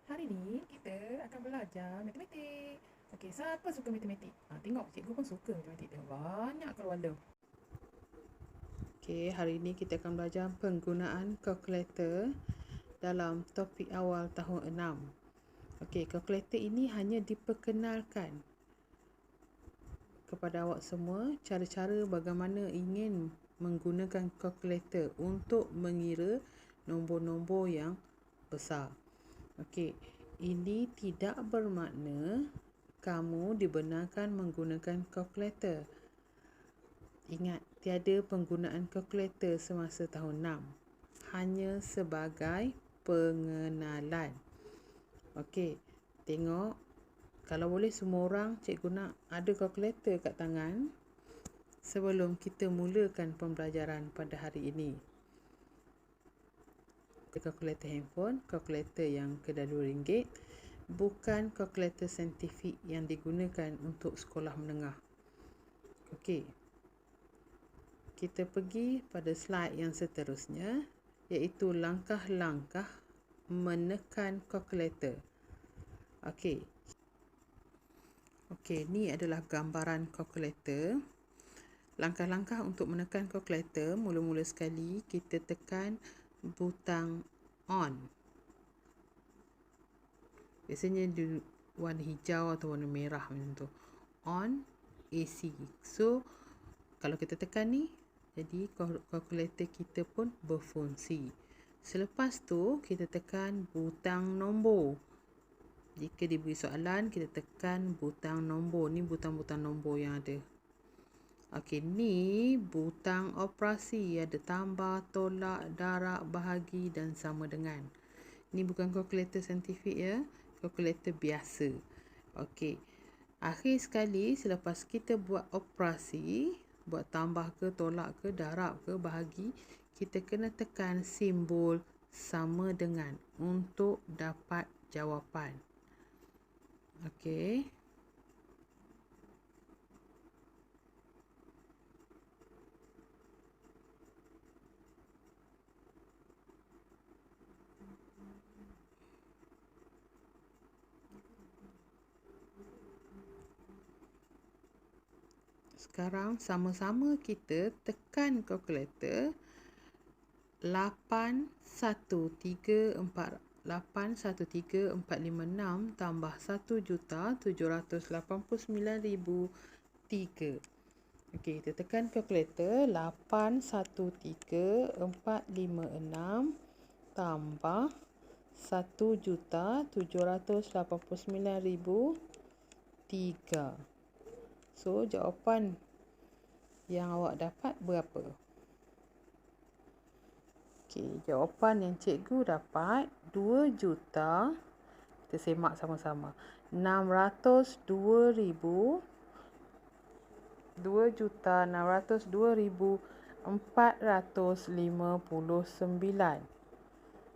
Hari ni kita akan belajar matematik. Okey, siapa suka matematik? Tengok cikgu pun suka matematik. Tengok banyak keluarga. Okey, hari ni kita akan belajar penggunaan kalkulator dalam topik awal tahun 6. Okey, kalkulator ini hanya diperkenalkan kepada awak semua cara-cara bagaimana ingin menggunakan kalkulator untuk mengira nombor-nombor yang besar. Okey, ini tidak bermakna kamu dibenarkan menggunakan kalkulator. Ingat, tiada penggunaan kalkulator semasa tahun 6. Hanya sebagai pengenalan. Okey, tengok. Kalau boleh semua orang, cikgu nak ada kalkulator kat tangan sebelum kita mulakan pembelajaran pada hari ini. Kalkulator handphone, kalkulator yang kedai RM2, bukan kalkulator saintifik yang digunakan untuk sekolah menengah. Okey. Kita pergi pada slide yang seterusnya, iaitu langkah-langkah menekan kalkulator. Okey. Okey, ni adalah gambaran kalkulator. Langkah-langkah untuk menekan kalkulator, mula-mula sekali kita tekan butang on. Biasanya di warna hijau atau warna merah macam tu. On AC. So, kalau kita tekan ni, jadi kalkulator kita pun berfungsi. Selepas tu, kita tekan butang nombor. Jika diberi soalan, kita tekan butang nombor. Ni butang-butang nombor yang ada. Okey, ni butang operasi. Ada tambah, tolak, darab, bahagi dan sama dengan. Ni bukan kalkulator saintifik ya. Kalkulator biasa. Okey. Akhir sekali, selepas kita buat operasi, buat tambah ke, tolak ke, darab ke, bahagi, kita kena tekan simbol sama dengan untuk dapat jawapan. Okey. Sekarang sama-sama kita tekan kalkulator 813456 tambah 1,789,003. Okey, kita tekan kalkulator 813456 tambah 1,789,003. So, jawapan yang awak dapat berapa? Okey, jawapan yang cikgu dapat 2 juta. Kita semak sama-sama. 602,000 2,602,459.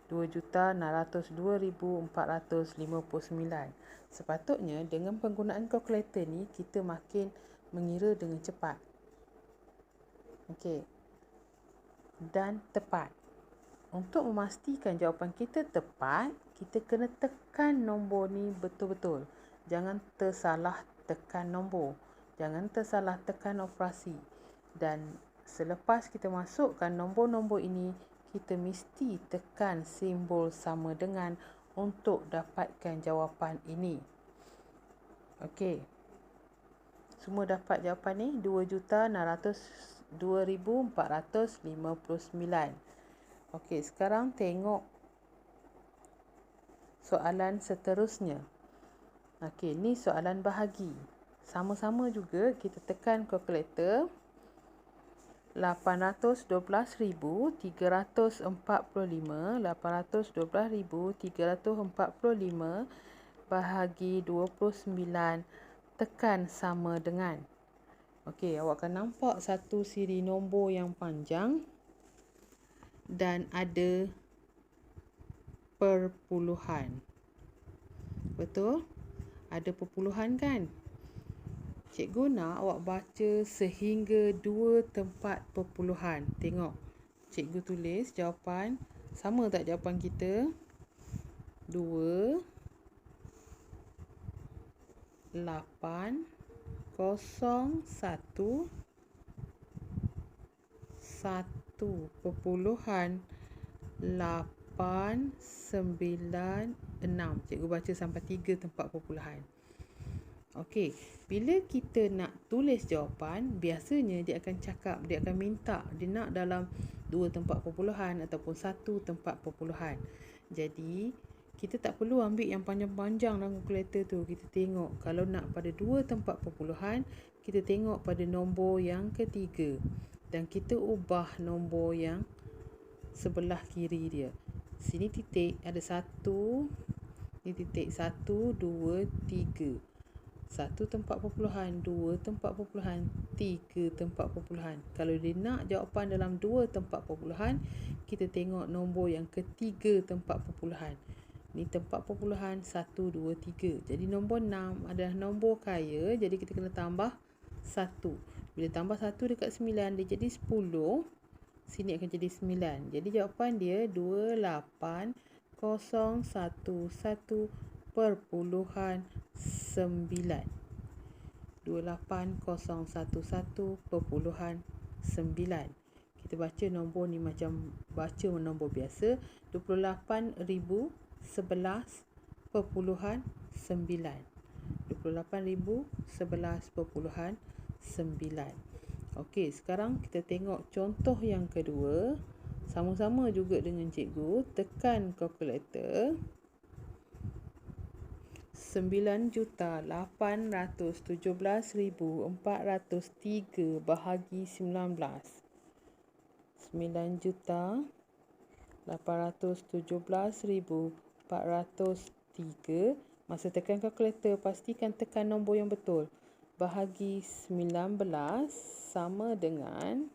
2,602,459. Sepatutnya dengan penggunaan kalkulator ni kita makin mengira dengan cepat. Okey. Dan tepat. Untuk memastikan jawapan kita tepat, kita kena tekan nombor ni betul-betul. Jangan tersalah tekan nombor. Jangan tersalah tekan operasi. Dan selepas kita masukkan nombor-nombor ini, kita mesti tekan simbol sama dengan untuk dapatkan jawapan ini. Okey. Semua dapat jawapan ni 2,602,459. Okey, sekarang tengok soalan seterusnya. Okey, ni soalan bahagi. Sama-sama juga kita tekan kalkulator 812,345 bahagi 29 tekan sama dengan. Okey, awak akan nampak satu siri nombor yang panjang dan ada perpuluhan. Betul? Ada perpuluhan kan? Cikgu nak awak baca sehingga 2 tempat perpuluhan. Tengok. Cikgu tulis jawapan. Sama tak jawapan kita? 2 Cikgu baca sampai 3 tempat perpuluhan. Okey, bila kita nak tulis jawapan, biasanya dia akan minta dia nak dalam 2 tempat perpuluhan ataupun 1 tempat perpuluhan. Jadi, kita tak perlu ambil yang panjang-panjang dalam kalkulator tu. Kita tengok kalau nak pada 2 tempat perpuluhan, kita tengok pada nombor yang ketiga. Dan kita ubah nombor yang sebelah kiri dia. Sini titik ada 1, ni titik 1, 2, 3. 1 tempat perpuluhan, 2 tempat perpuluhan, 3 tempat perpuluhan. Kalau dia nak jawapan dalam 2 tempat perpuluhan, kita tengok nombor yang ketiga tempat perpuluhan. Ni tempat perpuluhan 1, 2, 3. Jadi nombor 6 adalah nombor kaya, jadi kita kena tambah 1. Bila tambah 1 dekat 9, dia jadi 10. Sini akan jadi 9. Jadi jawapan dia 28011.9. 28011.9. Kita baca nombor ni macam baca nombor biasa. 28,011.9. 28,011.9. Okey, sekarang kita tengok contoh yang kedua. Sama-sama juga dengan cikgu. Tekan kalkulator. 9,817,403 bahagi 19. 9,817,403. Masa tekan kalkulator, pastikan tekan nombor yang betul. Bahagi 19 sama dengan,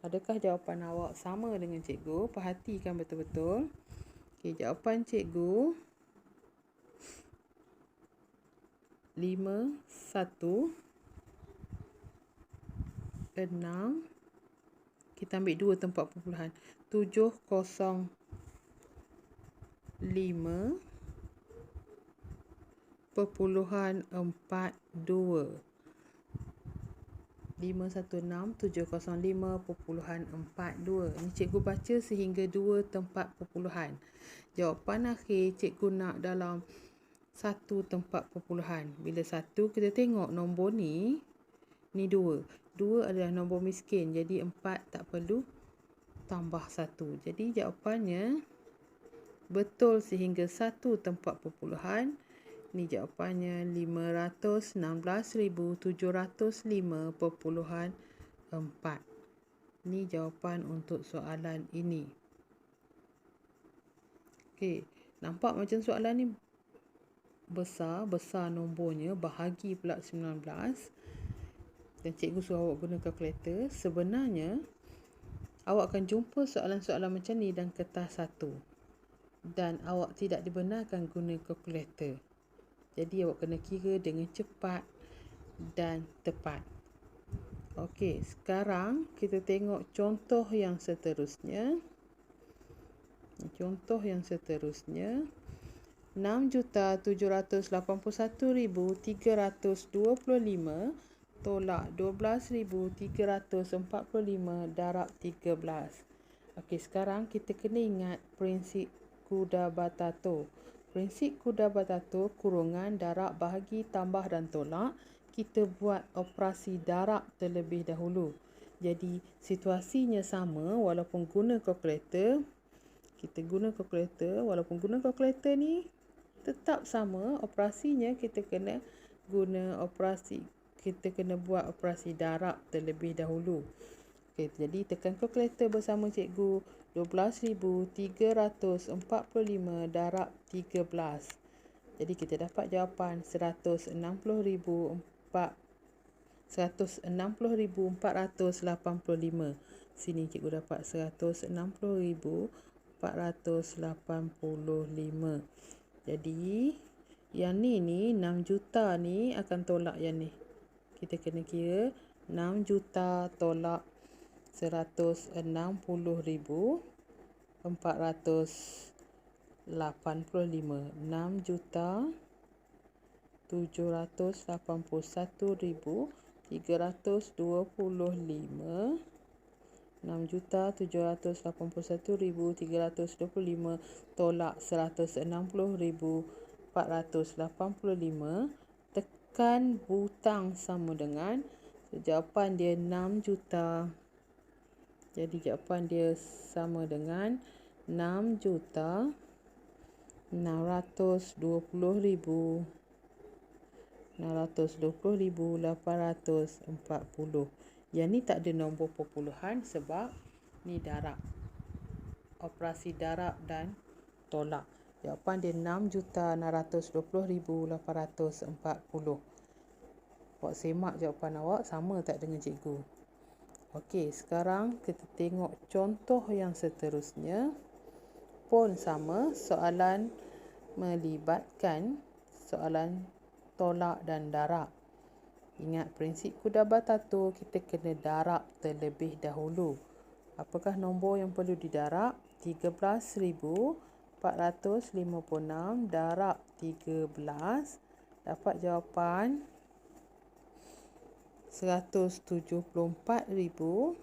adakah jawapan awak sama dengan cikgu? Perhatikan betul-betul. Okey, jawapan cikgu 516. Kita ambil 2 tempat perpuluhan. 705.42. 516,705.42. Ini cikgu baca sehingga 2 tempat perpuluhan. Jawapan akhir cikgu nak dalam 1 tempat perpuluhan. Bila 1, kita tengok nombor ni 2. 2 adalah nombor miskin. Jadi 4 tak perlu tambah 1. Jadi jawapannya betul sehingga 1 tempat perpuluhan. Ni jawapannya 516,705.4. Ni jawapan untuk soalan ini. Okey, nampak macam soalan ni besar nombornya, bahagi pula 19. Dan cikgu suruh awak guna kalkulator. Sebenarnya awak akan jumpa soalan-soalan macam ni dalam kertas 1. Dan awak tidak dibenarkan guna kalkulator. Jadi awak kena kira dengan cepat dan tepat. Okey, sekarang kita tengok contoh yang seterusnya. 6,781,325 tolak 12,345 darab 13. Okey, sekarang kita kena ingat prinsip Kudapatato. Prinsip Kudapatato, kurungan, darab, bahagi, tambah dan tolak. Kita buat operasi darab terlebih dahulu. Jadi situasinya sama walaupun guna kalkulator. Kita guna kalkulator, walaupun guna kalkulator ni tetap sama operasinya. Kita kena buat operasi darab terlebih dahulu. Okey, jadi tekan kalkulator bersama cikgu. 12,345 darab 13. Jadi kita dapat jawapan 160,485. Sini cikgu dapat 160,485. Jadi yang ni 6 juta ni akan tolak yang ni. Kita kena kira 6 juta tolak 160,485. 6 juta 6,781,325, 6,781,325 tolak 160,485. Tekan butang sama dengan, so, jawapan dia 6 juta. Jadi jawapan dia sama dengan 6,620,840. Yang ni tak ada nombor perpuluhan sebab ni darab. Operasi darab dan tolak. Jawapan dia 6,620,840. Awak semak jawapan awak sama tak dengan cikgu? Okey, sekarang kita tengok contoh yang seterusnya. Pun sama, soalan melibatkan soalan tolak dan darab. Ingat prinsip Kudabatatur, kita kena darab terlebih dahulu. Apakah nombor yang perlu didarab? 13,456 darab 13 dapat jawapan 174,000.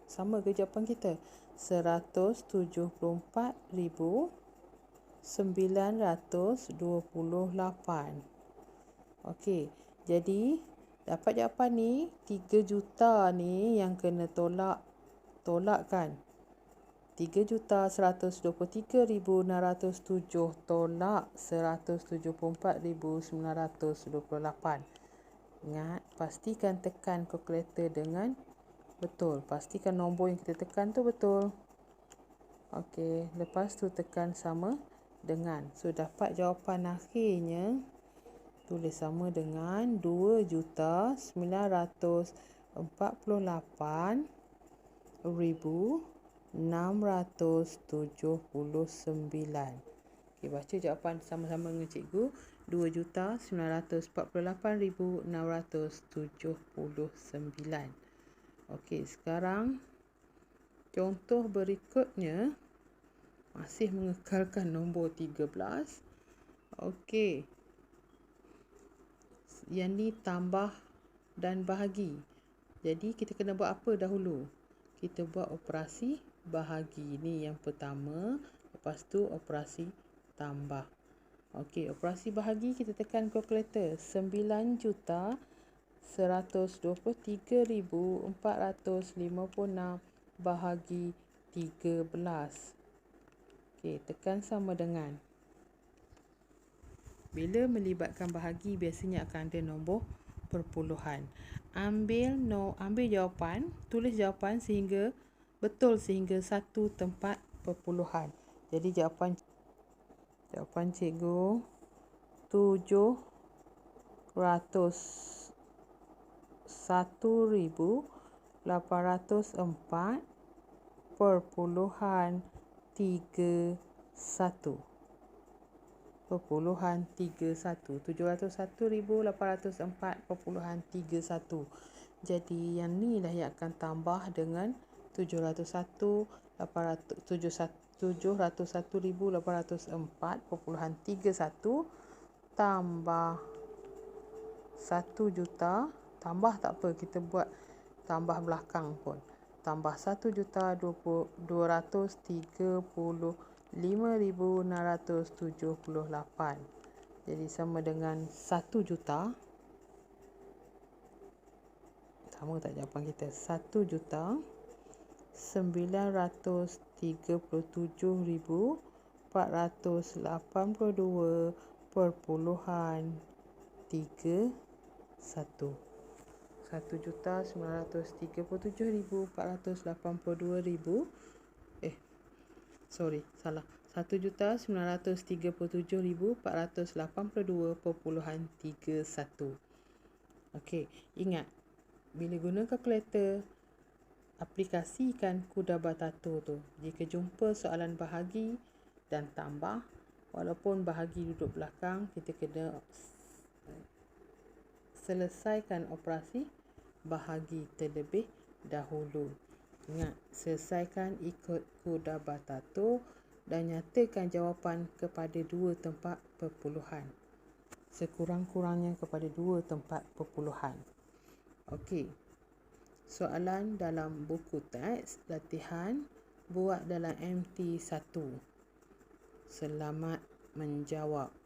Sama ke jawapan kita? 174,928. Okey, jadi dapat jawapan ni 3 juta ni yang kena tolak kan. 3,123,607 tolak 174,928. Ingat, pastikan tekan kalkulator dengan betul. Pastikan nombor yang kita tekan tu betul. Okey, lepas tu tekan sama dengan. So, dapat jawapan akhirnya tulis sama dengan 2,948,679. Okey, baca jawapan sama-sama dengan cikgu. 2,948,679. Okey, sekarang contoh berikutnya masih mengekalkan nombor 13. Okey. Yang ni tambah dan bahagi. Jadi kita kena buat apa dahulu? Kita buat operasi bahagi. Ni yang pertama. Lepas tu operasi tambah. Okey, operasi bahagi kita tekan kalkulator. 9,123,456 bahagi 13. Okey, tekan sama dengan. Bila melibatkan bahagi biasanya akan ada nombor perpuluhan. Ambil jawapan, tulis jawapan sehingga betul sehingga satu tempat perpuluhan. Jadi jawapan cikgu 701,804,31. 701,804,31. Jadi yang ni lah yang akan tambah dengan 701,804,31 tambah 1 juta. Tambah tak apa, kita buat tambah belakang pun. Tambah 1,235,678. Jadi sama dengan 1 juta. Sama tak jawapan kita? 1,937,482,31. 1,937,482,000. Salah. 1,937,482,31. Okey, ingat bila guna kalkulator, aplikasikan Kudabatatur tu. Jika jumpa soalan bahagi dan tambah, walaupun bahagi duduk belakang, kita kena selesaikan operasi bahagi terlebih dahulu. Ingat, selesaikan ikut Kudabatatur dan nyatakan jawapan kepada dua tempat perpuluhan. sekurang-kurangnya kepada 2 tempat perpuluhan. Okey. Soalan dalam buku teks latihan buat dalam MT1. Selamat menjawab.